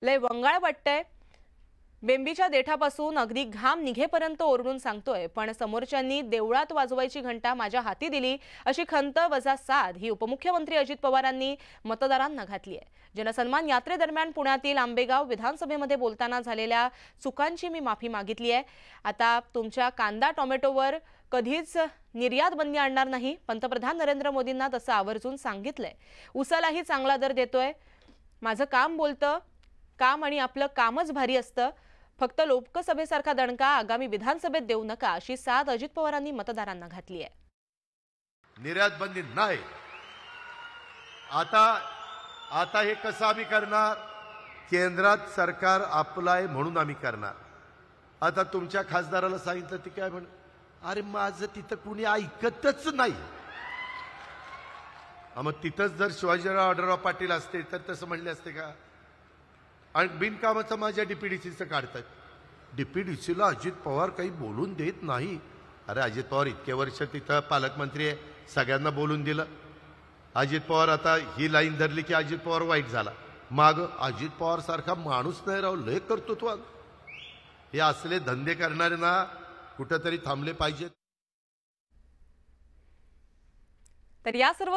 लय वंगाळ वाटतंय। बेंबीच्या देठापासून अगदी घाम निघेपर्यंत ओरडून सांगतोय, पण समोरच्यांनी देवळात वाजवायची घंटा माझ्या हाती दिली अशी खंत वजा साध ही उपमुख्यमंत्री अजित पवारांनी मतदारांना घातली आहे। जनसन्मान यात्रेदरम्यान पुण्यातील आंबेगाव विधानसभेमध्ये बोलताना झालेल्या चुकांची मी माफी मागितली आहे। आता तुमच्या कांदा टोमॅटोवर कधीच निर्यात बंदी आणणार नाही, पंतप्रधान नरेंद्र मोदींना तसं आवर्जून सांगितलंय। उसालाही चांगला दर देतोय। माझं काम बोलतं, काम आणि आपलं कामच भारी असतं। फक्त लोकसभेसारखा दणका आगामी विधानसभेत देऊ नका अशी साध अजित पवारांनी मतदारांना घातली आहे। निर्यात बंदी नाही। आता हे कसं आम्ही करणार? केंद्रात सरकार आपलं आहे म्हणून आम्ही करणार। आता तुमच्या खासदाराला सांगितलं ती काय म्हण, अरे माझं तिथं कुणी ऐकतच नाही। मग तिथंच जर शिवाजीराव आढळराव पाटील असते तर तसं म्हणले असते का? आणि बिनकामाचं माझ्या डीपीडीसीचं काढतात। डीपीडीसीला अजित पवार काही बोलून देत नाही। अरे अजित पवार इतके वर्ष तिथं पालकमंत्री आहे, सगळ्यांना बोलून दिलं। अजित पवार आता ही लाईन धरली की अजित पवार वाईट झाला। माग अजित पवार सारखा माणूस नाही राव, लय कर्तृत्वान। हे असले धंदे करणारे ना कुठेतरी थांबले पाहिजेत। तर या सर्व